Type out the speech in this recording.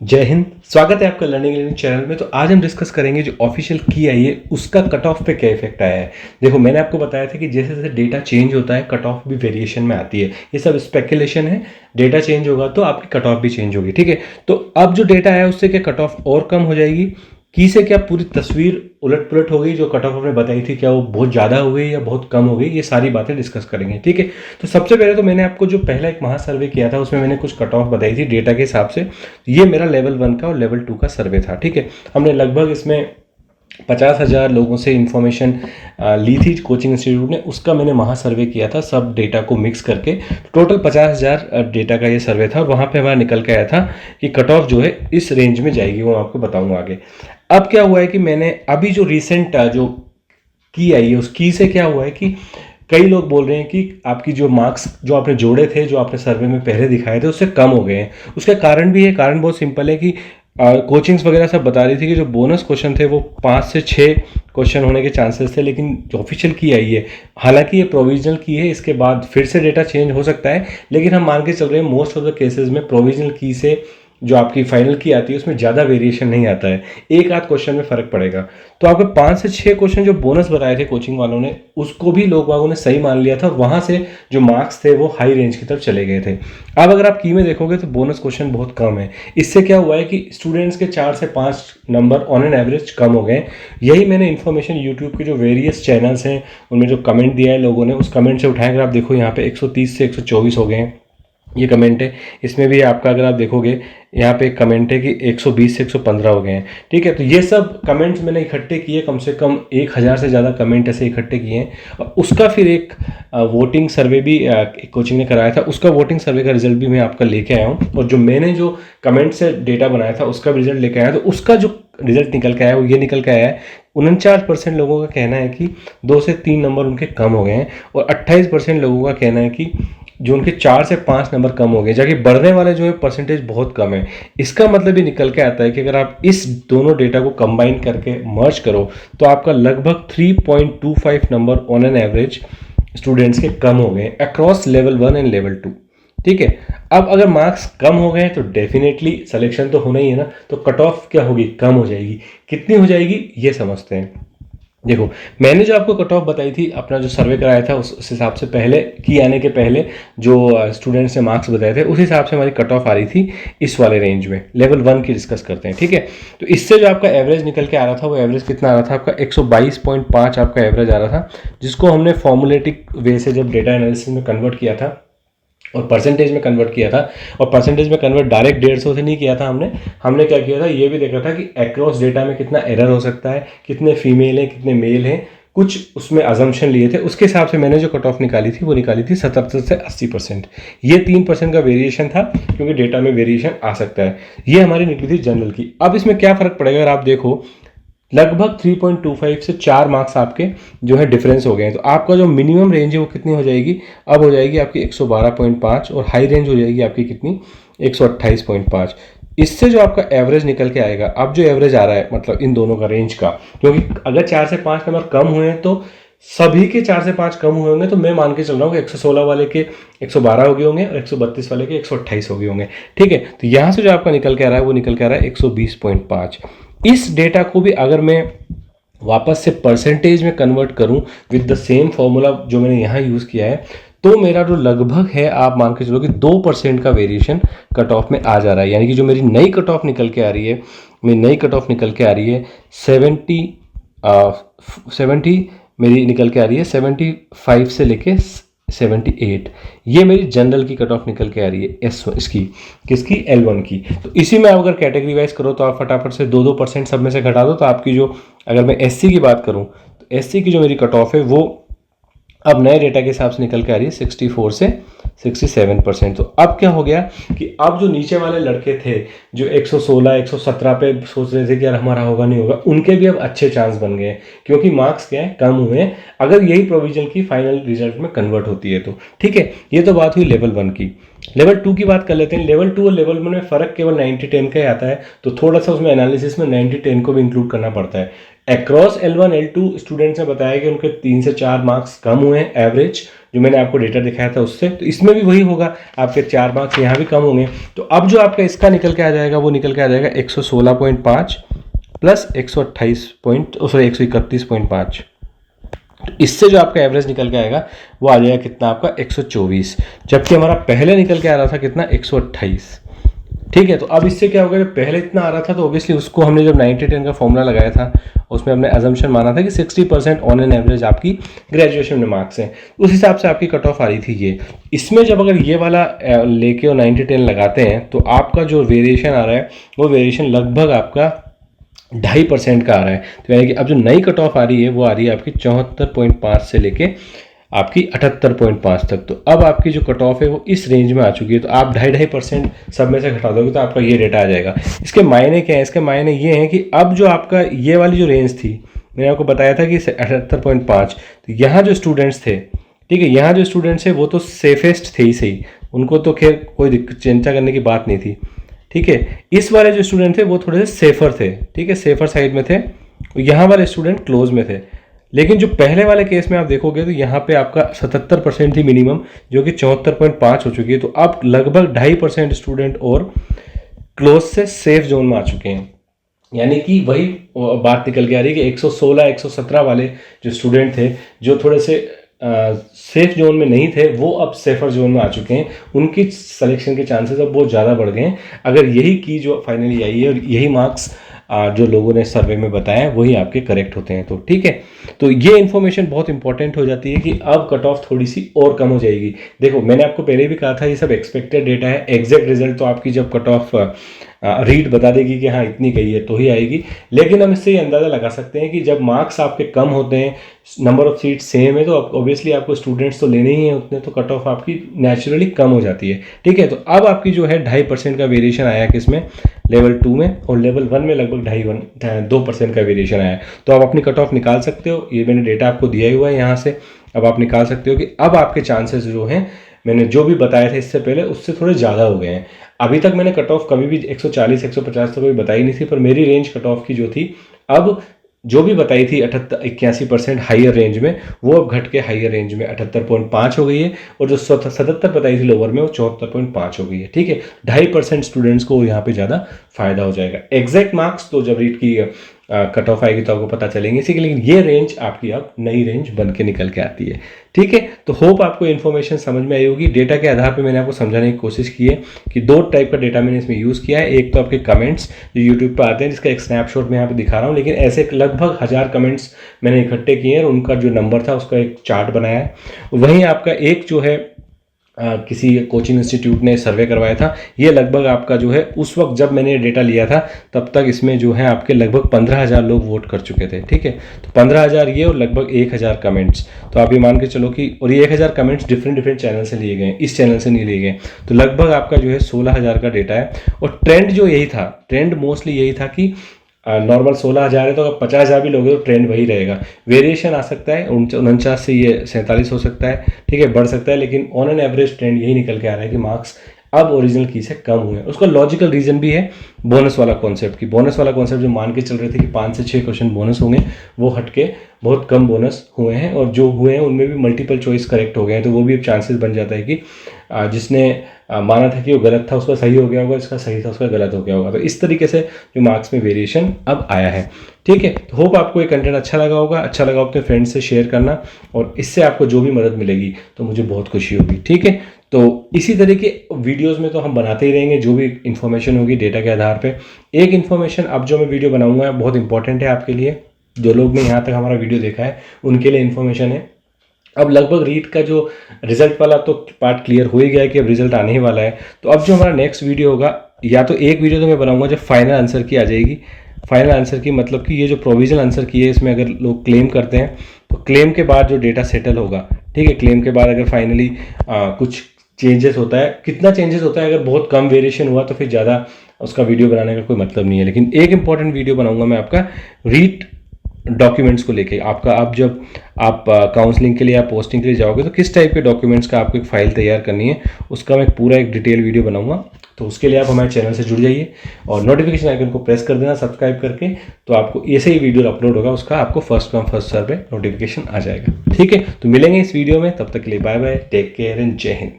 जय हिंद। स्वागत है आपका लर्निंग चैनल में। तो आज हम डिस्कस करेंगे जो ऑफिशियल की आई है उसका कट ऑफ पे क्या इफेक्ट आया है। देखो, मैंने आपको बताया था कि जैसे जैसे डेटा चेंज होता है कट ऑफ भी वेरिएशन में आती है। ये सब स्पेकुलेशन है। डेटा चेंज होगा तो आपकी कट ऑफ भी चेंज होगी। ठीक है, तो अब जो डेटा है उससे क्या कट ऑफ और कम हो जाएगी, की से क्या पूरी तस्वीर उलट पुलट हो गई, जो कट ऑफ आपने बताई थी क्या वो बहुत ज़्यादा हो गई या बहुत कम हो गई, ये सारी बातें डिस्कस करेंगे। ठीक है, तो सबसे पहले तो मैंने आपको जो पहला एक महा सर्वे किया था उसमें मैंने कुछ कट ऑफ बताई थी डेटा के हिसाब से। ये मेरा लेवल 1 का और लेवल 2 का सर्वे था। ठीक है, हमने लगभग इसमें 50,000 लोगों से इन्फॉर्मेशन ली थी कोचिंग इंस्टीट्यूट ने। उसका मैंने महा सर्वे किया था सब डेटा को मिक्स करके। टोटल 50,000 डेटा का ये सर्वे था और वहाँ पे हमारा निकल के आया था कि कट ऑफ जो है इस रेंज में जाएगी, वो आपको बताऊंगा आगे। अब क्या हुआ है कि मैंने अभी जो रिसेंट जो की आई है उस की से क्या हुआ है कि कई लोग बोल रहे हैं कि आपकी जो मार्क्स जो आपने जोड़े थे, जो आपने सर्वे में पहले दिखाए थे, उससे कम हो गए हैं। उसका कारण भी है, कारण बहुत सिंपल है कि कोचिंग्स वगैरह सब बता रही थी कि जो बोनस क्वेश्चन थे वो 5 से 6 क्वेश्चन होने के चांसेस थे, लेकिन जो ऑफिशियल की आई है, हालांकि ये प्रोविजनल की है, इसके बाद फिर से डेटा चेंज हो सकता है, लेकिन हम मान के चल रहे हैं मोस्ट ऑफ द केसेस में प्रोविजनल की से जो आपकी फाइनल की आती है उसमें ज़्यादा वेरिएशन नहीं आता है, एक आध क्वेश्चन में फ़र्क पड़ेगा। तो आपके 5 से 6 क्वेश्चन जो बोनस बताए थे कोचिंग वालों ने, उसको भी लोग बागों ने सही मान लिया था, वहाँ से जो मार्क्स थे वो हाई रेंज की तरफ चले गए थे। अब अगर आप की में देखोगे तो बोनस क्वेश्चन बहुत कम है। इससे क्या हुआ है कि स्टूडेंट्स के 4 से 5 नंबर ऑन एन एवरेज कम हो गए। यही मैंने इन्फॉर्मेशन यूट्यूब के जो वेरियस चैनल्स हैं उनमें जो कमेंट दिया है लोगों ने, उस कमेंट से उठाएंगे। आप देखो यहाँ पे 130 से 124 हो गए हैं, ये कमेंट है। इसमें भी आपका अगर आप देखोगे यहाँ पे एक कमेंट है कि 120 से 115 हो गए हैं। ठीक है, तो ये सब कमेंट्स मैंने इकट्ठे किए, कम से कम 1000 से ज़्यादा कमेंट ऐसे इकट्ठे किए हैं। और उसका फिर एक वोटिंग सर्वे भी कोचिंग ने कराया था, उसका वोटिंग सर्वे का रिजल्ट भी मैं आपका लेके आया हूँ। और जो मैंने जो कमेंट से डेटा बनाया था उसका भी रिजल्ट लेके आया, तो उसका जो रिजल्ट निकल के आया वो ये निकल के आया है, 49% लोगों का कहना है कि 2 से 3 नंबर उनके कम हो गए हैं, और 28% लोगों का कहना है कि जो उनके 4 से 5 नंबर कम हो गए, जबकि बढ़ने वाले जो है परसेंटेज बहुत कम है। इसका मतलब ये निकल के आता है कि अगर आप इस दोनों डेटा को कंबाइन करके मर्ज करो तो आपका लगभग 3.25 number on an average students के कम हो गए अक्रॉस लेवल 1 एंड लेवल 2। ठीक है, अब अगर मार्क्स कम हो गए तो डेफिनेटली सिलेक्शन तो होना ही है ना, तो कट ऑफ क्या होगी, कम हो जाएगी। कितनी हो जाएगी ये समझते हैं। देखो, मैंने जो आपको कट ऑफ बताई थी, अपना जो सर्वे कराया था उस हिसाब से, पहले की आने के पहले जो स्टूडेंट्स ने मार्क्स बताए थे उस हिसाब से हमारी कट ऑफ आ रही थी इस वाले रेंज में। लेवल 1 की डिस्कस करते हैं। ठीक है, तो इससे जो आपका एवरेज निकल के आ रहा था वो एवरेज कितना आ रहा था आपका, 122.5 आपका एवरेज आ रहा था, जिसको हमने फॉर्मुलेटिक वे से जब डेटा एनालिसिस में कन्वर्ट किया था और परसेंटेज में कन्वर्ट किया था। और परसेंटेज में कन्वर्ट डायरेक्ट 150 से नहीं किया था हमने क्या किया था, ये भी देखा था कि एक्रॉस डेटा में कितना एरर हो सकता है, कितने फीमेल हैं कितने मेल हैं, कुछ उसमें अजम्पशन लिए थे। उसके हिसाब से मैंने जो कट ऑफ निकाली थी वो निकाली थी 77 से 80%। ये 3% का वेरिएशन था, क्योंकि डेटा में वेरिएशन आ सकता है। ये हमारी निकली थी जनरल की। अब इसमें क्या फ़र्क पड़ेगा, अगर आप देखो लगभग 3.25 से 4 मार्क्स आपके जो है डिफरेंस हो गए हैं, तो आपका जो मिनिमम रेंज है वो कितनी हो जाएगी, अब हो जाएगी आपकी 112.5, और हाई रेंज हो जाएगी आपकी कितनी, 128.5। इससे जो आपका एवरेज निकल के आएगा, अब जो एवरेज आ रहा है मतलब इन दोनों का रेंज का, क्योंकि अगर 4 से 5 नंबर कम हुए हैं तो सभी के 4 से 5 कम हुए होंगे, तो मैं मान के चल रहा हूँ कि 116 वाले के 112 हो गए होंगे और 132 वाले के 128 हो गए होंगे। ठीक है, तो यहाँ से जो आपका निकल के आ रहा है वो निकल के आ रहा है 120.5। इस डेटा को भी अगर मैं वापस से परसेंटेज में कन्वर्ट करूं विद द सेम फॉर्मूला जो मैंने यहाँ यूज़ किया है, तो मेरा जो लगभग है, आप मान के चलो कि 2% का वेरिएशन कट ऑफ में आ जा रहा है। यानी कि जो मेरी नई कट ऑफ निकल के आ रही है, मेरी नई कट ऑफ निकल के आ रही है 70 मेरी निकल के आ रही है 75 से लेके 78। ये मेरी जनरल की कट ऑफ निकल के आ रही है इसकी, किसकी, L1 की। तो इसी में आप अगर कैटेगरी वाइज करो तो आप फटाफट से 2% सब में से घटा दो, तो आपकी जो, अगर मैं SC की बात करूं तो SC की जो मेरी कट ऑफ है वो अब नए डेटा के हिसाब से निकल के आ रही है 64 से 67%। तो अब क्या हो गया कि अब जो नीचे वाले लड़के थे जो 116 117 पे सोच रहे थे कि यार हमारा होगा नहीं होगा, उनके भी अब अच्छे चांस बन गए, क्योंकि मार्क्स क्या है, कम हुए हैं, अगर यही प्रोविजन की फाइनल रिजल्ट में कन्वर्ट होती है तो। ठीक है, ये तो बात हुई लेवल 1 की। लेवल 2 की बात कर लेते हैं। लेवल 2 और लेवल 1 में फ़र्क केवल 90-10 का ही आता है, तो थोड़ा सा उसमें एनालिसिस में 90-10 को भी इंक्लूड करना पड़ता है। अक्रॉस L1 L2 स्टूडेंट्स ने बताया कि उनके 3 से 4 मार्क्स कम हुए हैं एवरेज, जो मैंने आपको डेटा दिखाया था उससे। तो इसमें भी वही होगा, आपके 4 मार्क्स यहाँ भी कम होंगे। तो अब जो आपका इसका निकल के आ जाएगा वो निकल के आ जाएगा 116.5 प्लस 131.5। इससे जो आपका एवरेज निकल के आएगा वो आ जाएगा कितना, आपका 124, जबकि हमारा पहले निकल के आ रहा था कितना, 128। ठीक है, तो अब इससे क्या होगा, पहले इतना आ रहा था तो ऑब्वियसली उसको हमने जब 90-10 का फॉर्मूला लगाया था उसमें हमने अजम्पशन माना था कि 60% ऑन एन एवरेज आपकी ग्रेजुएशन में मार्क्स हैं, उस हिसाब से आपकी कट ऑफ आ रही थी ये। इसमें जब अगर ये वाला लेके और 90-10 लगाते हैं तो आपका जो वेरिएशन आ रहा है वो वेरिएशन लगभग आपका 2.5% का आ रहा है। तो यानी कि अब जो नई कट ऑफ आ रही है वो आ रही है आपकी 74.5 से लेके आपकी 78.5 तक। तो अब आपकी जो कट ऑफ है वो इस रेंज में आ चुकी है। तो आप 2.5% सब में से घटा दोगे तो आपका ये डेटा आ जाएगा। इसके मायने क्या है, इसके मायने ये हैं कि अब जो आपका ये वाली जो रेंज थी, मैंने आपको बताया था कि 78.5, तो यहाँ जो स्टूडेंट्स थे, ठीक है, यहाँ जो स्टूडेंट्स है वो तो सेफेस्ट थे ही सही, उनको तो खैर कोई चिंता करने की बात नहीं थी। ठीक है, इस वाले जो स्टूडेंट थे वो थोड़े से सेफर थे, ठीक है, सेफर साइड में थे। यहाँ वाले स्टूडेंट क्लोज में थे। लेकिन जो पहले वाले केस में आप देखोगे तो यहाँ पे आपका 77% थी मिनिमम, जो कि 74.5 हो चुकी है। तो अब लगभग 2.5% स्टूडेंट और क्लोज से सेफ जोन में आ चुके हैं। यानी कि वही बात निकल के आ रही है कि 116 117 वाले जो स्टूडेंट थे जो थोड़े से सेफ जोन में नहीं थे वो अब सेफर जोन में आ चुके हैं, उनकी सिलेक्शन के चांसेस अब बहुत ज़्यादा बढ़ गए हैं। अगर यही की जो फाइनली आई है और यही मार्क्स जो लोगों ने सर्वे में बताया वही आपके करेक्ट होते हैं, तो ठीक है। तो ये इन्फॉर्मेशन बहुत इंपॉर्टेंट हो जाती है कि अब कट ऑफ थोड़ी सी और कम हो जाएगी। देखो मैंने आपको पहले भी कहा था ये सब एक्सपेक्टेड डेटा है, एग्जैक्ट रिजल्ट तो आपकी जब कट ऑफ रीड बता देगी कि हाँ इतनी गई है तो ही आएगी। लेकिन हम इससे ये अंदाज़ा लगा सकते हैं कि जब मार्क्स आपके कम होते हैं, नंबर ऑफ सीट सेम है, तो ऑब्वियसली आपको स्टूडेंट्स तो लेने ही हैं उतने, तो कट ऑफ आपकी नेचुरली कम हो जाती है। ठीक है, तो अब आपकी जो है 2.5% का वेरिएशन आया किसमें, लेवल 2 में, और लेवल 1 में लगभग 2.5% का वेरिएशन आया। तो आप अपनी कट ऑफ निकाल सकते हो, ये मैंने डेटा आपको दिया हुआ है यहाँ से। अब आप निकाल सकते हो कि अब आपके चांसेस जो हैं मैंने जो भी बताया था इससे पहले उससे थोड़े ज़्यादा हो गए हैं। अभी तक मैंने कट ऑफ कभी भी 140 150 तो कभी बताई नहीं थी, पर मेरी रेंज कट ऑफ की जो थी अब जो भी बताई थी 81% हाइयर रेंज में, वो अब घट के हाइयर रेंज में 78.5 हो गई है, और जो 77 बताई थी लोअर में वो 74.5 हो गई है। ठीक है, 2.5% स्टूडेंट्स को यहाँ पे ज़्यादा फायदा हो जाएगा। एग्जैक्ट मार्क्स तो जब रीट की कट ऑफ आएगी तो आपको पता चलेंगे इसी के, लेकिन ये रेंज आपकी अब नई रेंज बन के निकल के आती है। ठीक है, तो होप आपको इन्फॉर्मेशन समझ में आई होगी। डेटा के आधार पे मैंने आपको समझाने की कोशिश की है कि 2 टाइप का डेटा मैंने इसमें यूज़ किया है। एक तो आपके कमेंट्स जो यूट्यूब पर आते हैं, जिसका एक स्नैपशॉट मैं यहाँ पे दिखा रहा हूँ, लेकिन ऐसे लगभग 1000 कमेंट्स मैंने इकट्ठे किए हैं और उनका जो नंबर था उसका एक चार्ट बनाया है। वहीं आपका एक जो है किसी कोचिंग इंस्टीट्यूट ने सर्वे करवाया था, ये लगभग आपका जो है उस वक्त जब मैंने डेटा लिया था तब तक इसमें जो है आपके लगभग 15,000 लोग वोट कर चुके थे। ठीक है, तो 15,000 ये और लगभग 1,000 कमेंट्स, तो आप ये मान के चलो कि, और ये 1,000 कमेंट्स डिफरेंट चैनल से लिए गए, इस चैनल से नहीं लिए गए, तो लगभग आपका जो है 16,000 का डेटा है। और ट्रेंड जो यही था, ट्रेंड मोस्टली यही था कि नॉर्मल 16,000 है तो अगर 50,000 भी लोगे तो ट्रेंड वही रहेगा। वेरिएशन आ सकता है 49 से ये 47 हो सकता है, ठीक है, बढ़ सकता है, लेकिन ऑन एन एवरेज ट्रेंड यही निकल के आ रहा है कि मार्क्स अब ओरिजिनल की से कम हुए हैं। उसका लॉजिकल रीजन भी है बोनस वाला कॉन्सेप्ट की। बोनस वाला कॉन्सेप्ट जो मान के चल रहे थे कि 5 से 6 क्वेश्चन बोनस होंगे, वो हटके बहुत कम बोनस हुए हैं, और जो हुए हैं उनमें भी मल्टीपल चॉइस करेक्ट हो गए हैं। तो वो भी अब चांसेस बन जाता है कि जिसने माना था कि वो गलत था उसका सही हो गया होगा, इसका सही था उसका गलत हो गया होगा। तो इस तरीके से जो मार्क्स में वेरिएशन अब आया है। ठीक है, तो होप आपको ये कंटेंट अच्छा लगा होगा। अच्छा लगा अपने फ्रेंड्स से शेयर करना, और इससे आपको जो भी मदद मिलेगी तो मुझे बहुत खुशी होगी। ठीक है, तो इसी तरह के वीडियोस में तो हम बनाते ही रहेंगे, जो भी इन्फॉर्मेशन होगी डेटा के आधार पे। एक इन्फॉर्मेशन अब जो मैं वीडियो बनाऊंगा बहुत इंपॉर्टेंट है आपके लिए, जो लोग ने यहाँ तक हमारा वीडियो देखा है उनके लिए इन्फॉर्मेशन है। अब लगभग रीट का जो रिजल्ट वाला तो पार्ट क्लियर हो ही गया है कि अब रिजल्ट आने ही वाला है। तो अब जो हमारा नेक्स्ट वीडियो होगा, या तो एक वीडियो तो मैं बनाऊंगा जब फाइनल आंसर की आ जाएगी। फाइनल आंसर की मतलब कि ये जो प्रोविजनल आंसर की है इसमें अगर लोग क्लेम करते हैं तो क्लेम के बाद जो डेटा सेटल होगा, ठीक है, क्लेम के बाद अगर फाइनली कुछ चेंजेस होता है, कितना चेंजेस होता है, अगर बहुत कम वेरिएशन हुआ तो फिर ज़्यादा उसका वीडियो बनाने का कोई मतलब नहीं है। लेकिन एक इंपॉर्टेंट वीडियो बनाऊंगा मैं आपका रीट डॉक्यूमेंट्स को लेके आपका, आप जब आप काउंसलिंग के लिए या पोस्टिंग के लिए जाओगे तो किस टाइप के डॉक्यूमेंट्स का आपको एक फ़ाइल तैयार करनी है, उसका मैं पूरा एक डिटेल वीडियो बनाऊंगा। तो उसके लिए आप हमारे चैनल से जुड़ जाइए और नोटिफिकेशन आइकन को प्रेस कर देना सब्सक्राइब करके, तो आपको ऐसे ही वीडियो अपलोड होगा उसका आपको फर्स्ट कम फर्स्ट सर्व पे नोटिफिकेशन आ जाएगा। ठीक है, तो मिलेंगे इस वीडियो में, तब तक के लिए bye bye, take care and जय हिंद।